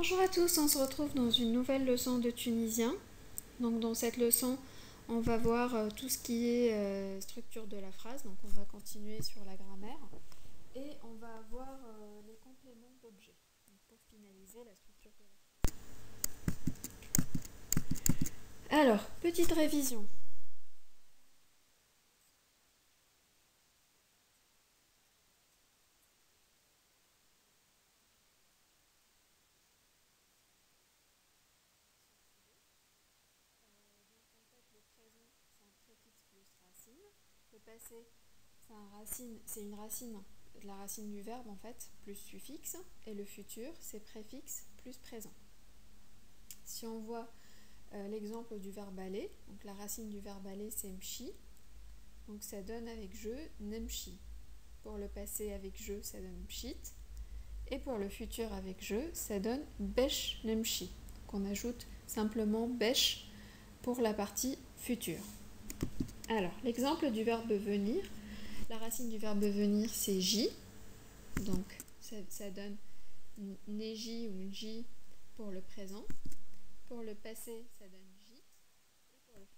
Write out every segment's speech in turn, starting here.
Bonjour à tous, on se retrouve dans une nouvelle leçon de tunisien. Donc dans cette leçon, on va voir tout ce qui est structure de la phrase. Donc on va continuer sur la grammaire et on va voir les compléments d'objets pour finaliser la structure de la phrase. Alors, petite révision. Le passé, c'est une racine, la racine du verbe en fait, plus suffixe, et le futur, c'est préfixe plus présent. Si on voit l'exemple du verbe aller, donc la racine du verbe aller c'est mchi, donc ça donne avec je nemchi. Pour le passé avec je, ça donne mchit, et pour le futur avec je, ça donne besh nemchi. Donc on ajoute simplement besh pour la partie future. Alors, l'exemple du verbe venir, la racine du verbe venir c'est j, donc ça donne neji ou nji pour le présent. Pour le passé, ça donne j, et pour le futur,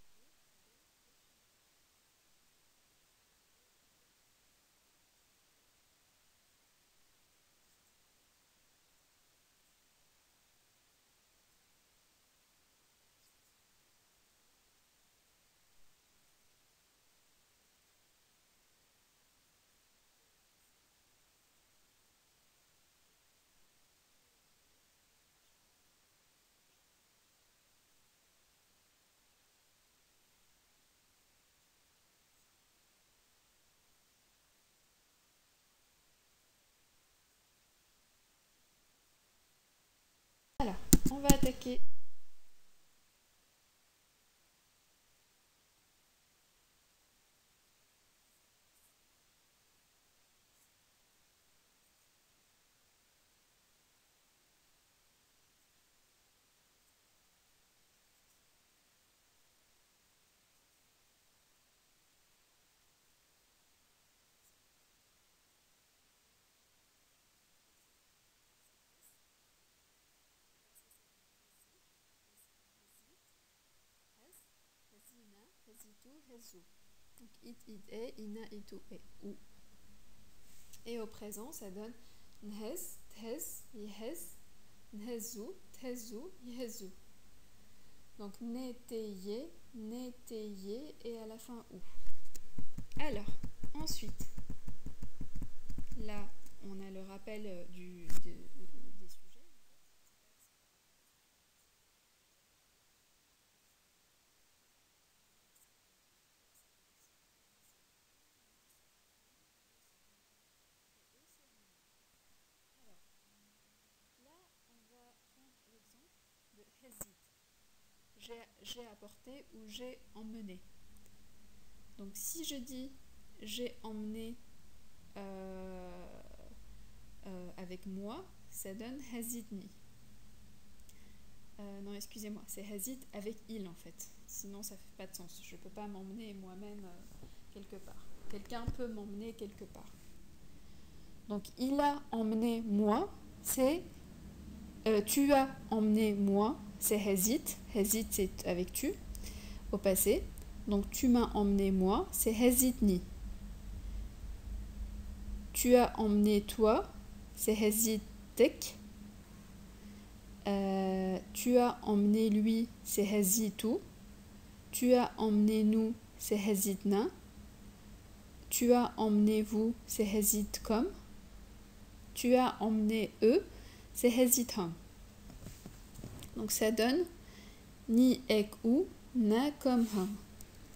alors, on va attaquer. Donc it, e, ina, itu, e, ou. Et au présent, ça donne nhes, thes, yihes, nhezu, thezu, yihezu. Donc ne, te, ye, et à la fin ou. Alors, ensuite, là, on a le rappel des sujets. J'ai apporté ou j'ai emmené. Donc si je dis j'ai emmené avec moi, ça donne hazidni. Non, excusez-moi, c'est hazid avec il en fait. Sinon ça fait pas de sens. Je peux pas m'emmener moi-même quelque part. Quelqu'un peut m'emmener quelque part. Donc il a emmené moi, c'est tu as emmené moi, c'est hazid. Hazid c'est avec tu au passé. Donc tu m'as emmené moi, c'est hazidni. Tu as emmené toi, c'est hazidtek. Tu as emmené lui, c'est hazitu. Tu as emmené nous, c'est hazidna. Tu as emmené vous, c'est hazidkom. Tu as emmené eux, c'est hazidhom. Donc ça donne ni ek ou, na comme hum.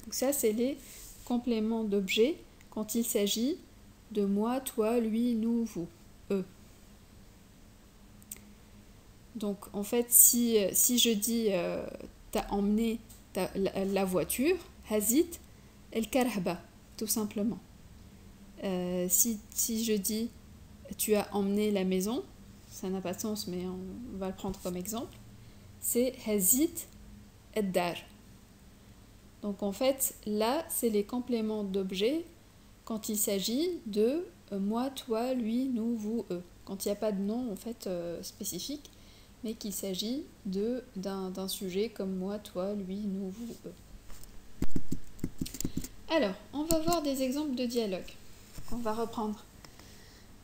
Donc ça c'est les compléments d'objets quand il s'agit de moi, toi, lui, nous, vous, eux. Donc en fait si je dis t'as emmené la voiture, hazit el karhba, tout simplement. Si je dis tu as emmené la maison, ça n'a pas de sens mais on va le prendre comme exemple, c'est hazit el dar. Donc en fait là c'est les compléments d'objets quand il s'agit de moi, toi, lui, nous, vous, eux. Quand il n'y a pas de nom en fait spécifique, mais qu'il s'agit d'un sujet comme moi, toi, lui, nous, vous, eux. Alors, on va voir des exemples de dialogue. On va reprendre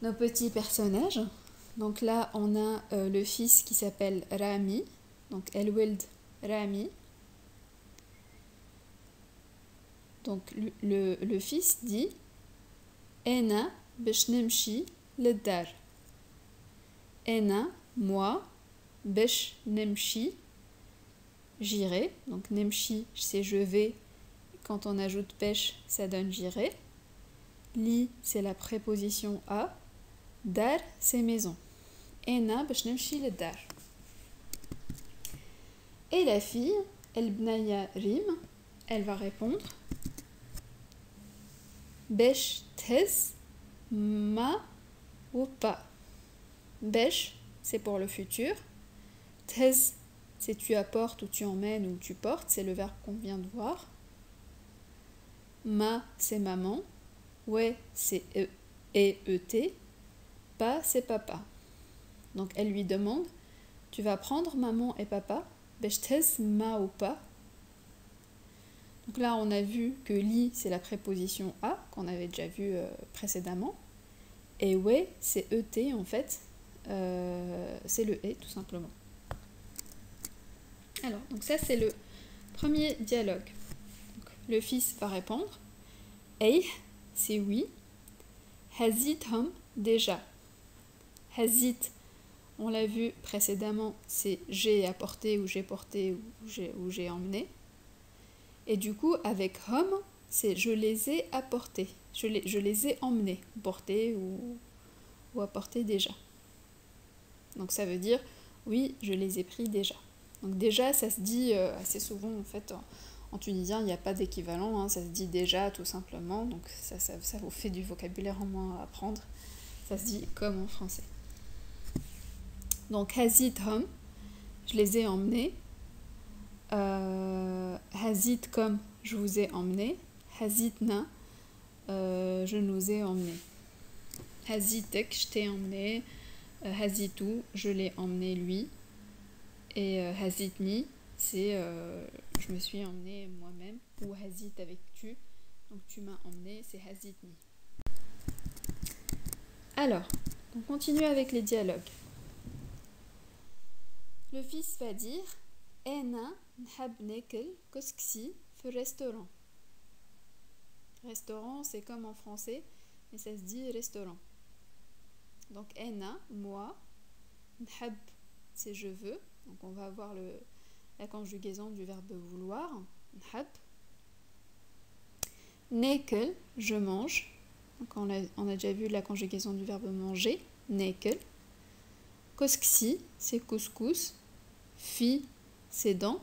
nos petits personnages. Donc là, on a le fils qui s'appelle Rami, donc El-Wild Rami. Donc le fils dit Ena besh nemshi leddar. Ena, moi, besh nemshi, j'irai. Donc nemshi, c'est je vais. Quand on ajoute besh, ça donne j'irai. Li, c'est la préposition à. Dar, c'est maison. Ena besh nemshi leddar. Et la fille, El Bnaya Rim, elle va répondre Besh tez ma ou pas. Besh, c'est pour le futur. Tez, c'est tu apportes ou tu emmènes ou tu portes, c'est le verbe qu'on vient de voir. Ma, c'est maman. Ouais, c'est et-e-t. Pas, c'est papa. Donc elle lui demande tu vas prendre maman et papa. Besh tez ma ou pas. Donc là, on a vu que li, c'est la préposition à, qu'on avait déjà vu précédemment. Et ouais, c'est et, en fait. C'est le et, tout simplement. Alors, donc ça, c'est le premier dialogue. Donc, le fils va répondre. Hey, c'est oui. Hazit hum, déjà. Hazit, on l'a vu précédemment, c'est j'ai apporté ou j'ai porté ou j'ai emmené. Et du coup, avec hum, c'est je les ai apportés, je les ai emmenés, portés ou apportés déjà. Donc ça veut dire, oui, je les ai pris déjà. Donc déjà, ça se dit assez souvent, en fait, en tunisien, il n'y a pas d'équivalent, hein, ça se dit déjà, tout simplement. Donc ça vous fait du vocabulaire en moins à apprendre. Ça se dit comme en français. Donc, hazit hum, je les ai emmenés. Hazit comme je vous ai emmené. Hazitna, je nous ai emmenés. Hazitek, je t'ai emmené. Hazitou, je l'ai emmené lui. Et hazitni, c'est je me suis emmené moi-même. Ou hazit avec tu, donc tu m'as emmené, c'est hazitni. Alors, on continue avec les dialogues. Le fils va dire Ena nhab nekel koski fi restaurant. Restaurant, c'est comme en français, mais ça se dit restaurant. Donc Ena, moi, nhab, c'est je veux. Donc on va avoir la conjugaison du verbe vouloir. Nhab. Nekel, je mange. Donc on a déjà vu la conjugaison du verbe manger. Nekel. Koski, c'est couscous. Fi, c'est dans.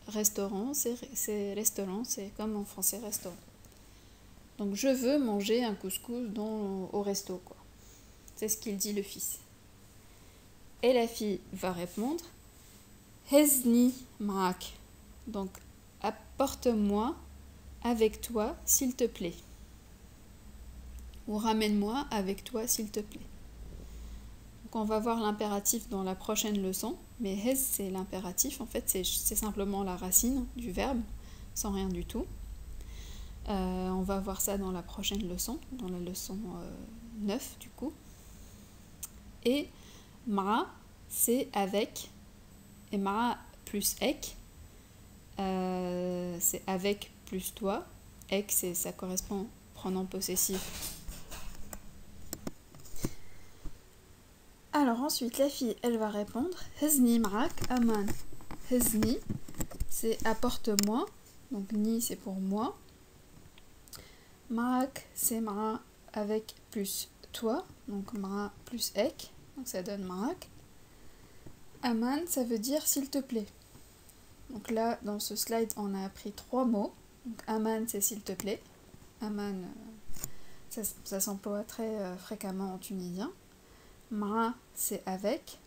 Restaurant, c'est restaurant, c'est comme en français restaurant. Donc je veux manger un couscous au resto, quoi. C'est ce qu'il dit le fils. Et la fille va répondre Hezni ma'ak. Donc apporte-moi avec toi, s'il te plaît. Ou ramène-moi avec toi, s'il te plaît. Donc on va voir l'impératif dans la prochaine leçon. Mais hez, c'est l'impératif. En fait, c'est simplement la racine du verbe, sans rien du tout. On va voir ça dans la prochaine leçon, dans la leçon 9 du coup. Et ma, c'est avec. Et ma plus ek, c'est avec plus toi. Ek, ça correspond au pronom possessif. Alors ensuite, la fille, elle va répondre Hezni ma'ak aman. Hezni, c'est apporte-moi. Donc ni, c'est pour moi. Ma'ak, c'est ma'a avec plus toi. Donc ma'a plus ek. Donc ça donne ma'ak. Aman, ça veut dire s'il te plaît. Donc là, dans ce slide, on a appris 3 mots. Donc aman, c'est s'il te plaît. Aman, ça s'emploie très fréquemment en tunisien. Ma, c'est avec.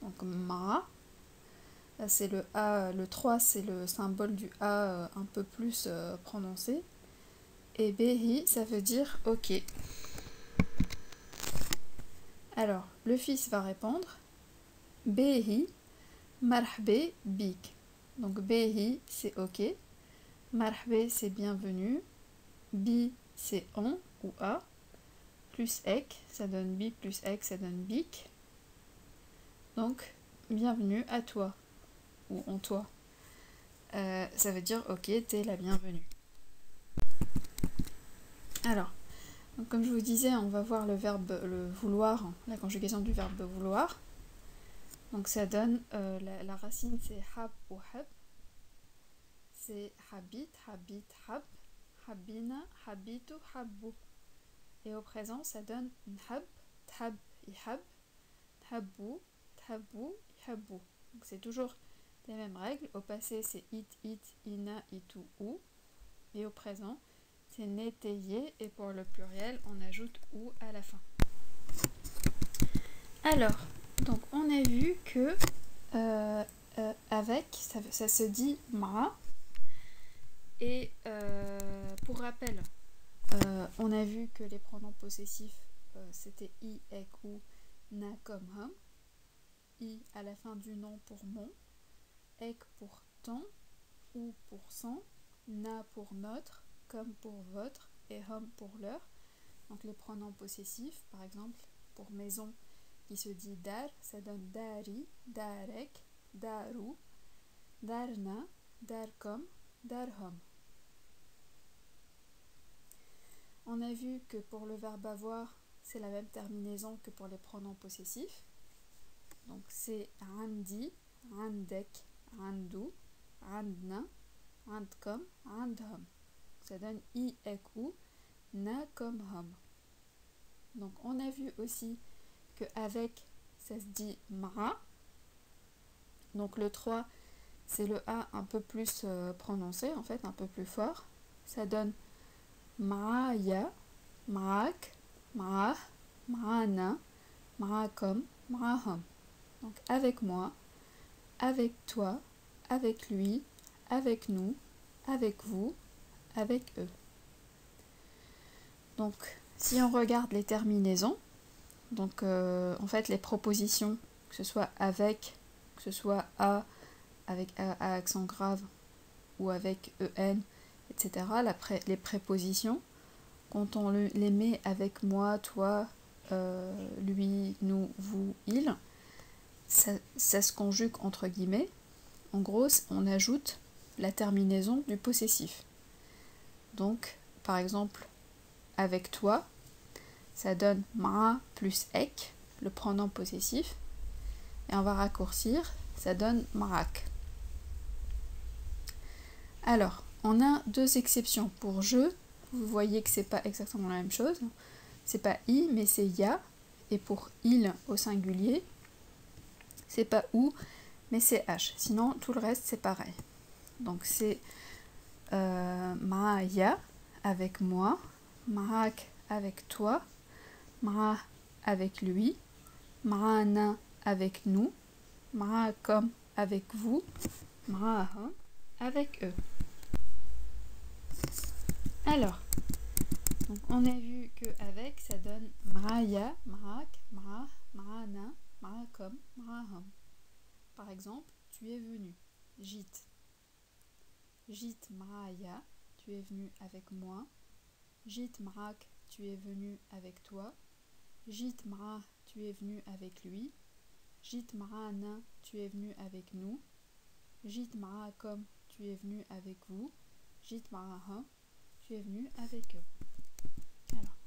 Donc ma. Là, c'est le A. Le 3, c'est le symbole du A un peu plus prononcé. Et behi, ça veut dire ok. Alors, le fils va répondre Behi, marhaba bik. Donc behi c'est ok, marhaba c'est bienvenue, bi c'est en ou à, plus ek, ça donne bi, plus ek, ça donne bik. Donc bienvenue à toi ou en toi. Ça veut dire ok, t'es la bienvenue. Alors, donc comme je vous disais, on va voir le verbe le vouloir, la conjugaison du verbe vouloir. Donc ça donne, la racine c'est hab ou hab. C'est habit, habit, hab, habina, habitu, habbu. Et au présent, ça donne nhab, thab, ihab, thabbu, thabbu, ihabbu. Donc c'est toujours les mêmes règles. Au passé, c'est it, ina, itu, ou. Et au présent, c'est neteye. Et pour le pluriel, on ajoute ou à la fin. Alors, donc on a vu que avec, ça se dit ma. Et pour rappel, on a vu que les pronoms possessifs c'était i, ek, ou, na comme hum. I à la fin du nom pour mon, ek pour ton, ou pour son, na pour notre, comme pour votre, et hum pour leur. Donc les pronoms possessifs, par exemple, pour maison, qui se dit dar, ça donne dari, darek, daru, darna, darkom, darhom. On a vu que pour le verbe avoir, c'est la même terminaison que pour les pronoms possessifs. Donc c'est andi, andek, andu, andna, andkom, andhom. Ça donne i, ek, ou, na comme hom. Donc on a vu aussi que avec, ça se dit ma. Donc le 3, c'est le A un peu plus prononcé, en fait, un peu plus fort. Ça donne ma'aya, ma'ak, ma'ah, ma'ana, ma'akom, ma'ahom. Donc avec moi, avec toi, avec lui, avec nous, avec vous, avec eux. Donc si on regarde les terminaisons, donc en fait les propositions, que ce soit avec, que ce soit à, avec a accent grave, ou avec en, etc. Les prépositions, quand on les met avec moi, toi, lui, nous, vous, il, ça se conjugue entre guillemets. En gros, on ajoute la terminaison du possessif. Donc, par exemple, avec toi, ça donne ma plus ek, le pronom possessif, et on va raccourcir, ça donne marak. Alors, on a deux exceptions pour je. Vous voyez que c'est pas exactement la même chose. C'est pas i, mais c'est ya. Et pour il au singulier, c'est pas ou, mais c'est h. Sinon, tout le reste, c'est pareil. Donc, c'est ma'aya avec moi, ma'ak avec toi, ma'a avec lui, ma'ana avec nous, ma'akom avec vous, ma'ahum avec eux. Alors, donc on a vu que avec ça donne ma'aya, ma'ak, ma'ah, ma'ana, ma'akom, ma'ahum. Par exemple, tu es venu, jit. Jit ma'aya, tu es venu avec moi. Jit ma'ak, tu es venu avec toi. Jit ma'ah, tu es venu avec lui. Jit ma'ana, tu es venu avec nous. Jit ma'akom, tu es venu avec vous. Jit ma'ahum, tu es venu avec eux. Alors,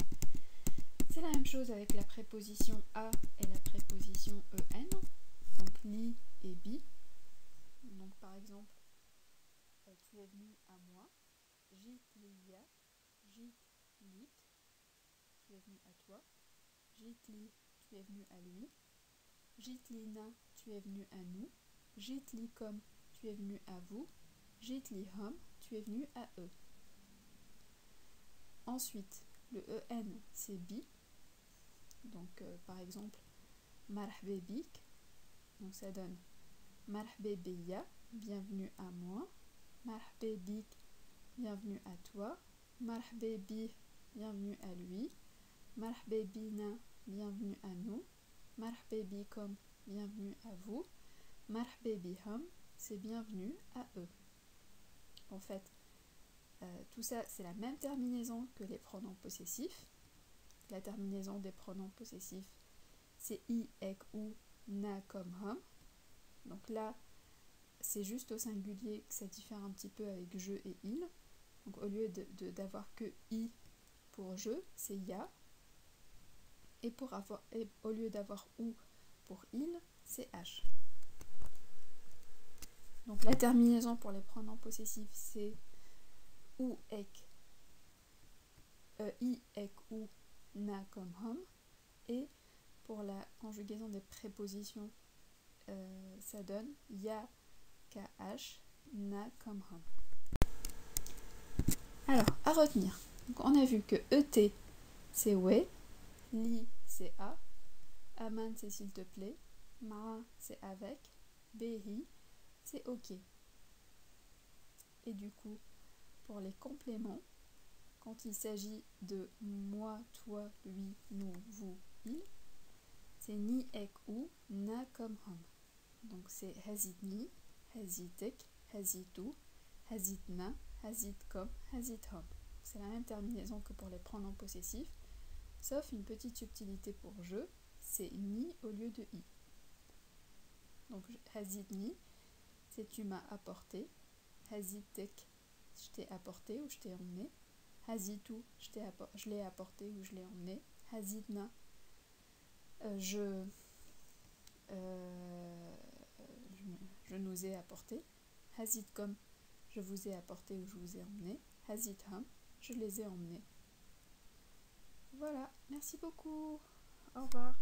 c'est la même chose avec la préposition a et la préposition en. Donc li et bi. Donc par exemple, tu es venu à moi. Jit liya, jit lik, tu es venu à toi. Jit li, tu es venu à lui. Jit lina, tu es venu à nous. Jit likom, tu es venu à vous. Jit lihom, tu es venu à eux. Ensuite, le en c'est bi. Donc par exemple, marhaba bik. Donc ça donne marhaba biya, bienvenue à moi. Marhaba bik, bienvenue à toi. Marhaba bi, bienvenue à lui. Marhaba bina, bienvenue à nous. Marhaba bikom, bienvenue à vous. Marhaba bihom, c'est bienvenue à eux. En fait, tout ça, c'est la même terminaison que les pronoms possessifs. La terminaison des pronoms possessifs, c'est i, ek, ou, na comme hum. Donc là, c'est juste au singulier que ça diffère un petit peu avec je et il. Donc au lieu d'avoir que i pour je, c'est ya. Et au lieu d'avoir ou pour il, c'est h. Donc la terminaison pour les pronoms possessifs, c'est ou, ek, i, ek, ou, na comme hum. Et pour la conjugaison des prépositions, ça donne ya, kh, na comme hum. Alors, à retenir. Donc, on a vu que et c'est ouais, li c'est a, aman c'est s'il te plaît, ma c'est avec, behi c'est ok. Et du coup, pour les compléments, quand il s'agit de moi, toi, lui, nous, vous, il, c'est ni, ek, ou, na comme hum. Donc c'est hazidni, hazitek, hazitu, hazitna, hazitkom, hazithom. C'est la même terminaison que pour les pronoms possessifs, sauf une petite subtilité pour je, c'est ni au lieu de i. Donc hazidni, c'est tu m'as apporté, hazitek, je t'ai apporté ou je t'ai emmené, hazitu, je l'ai apporté ou je l'ai emmené, hazidna, je nous ai apporté, hazitkom, je vous ai apporté ou je vous ai emmené, hazithom, je les ai emmenés. Voilà, merci beaucoup, au revoir.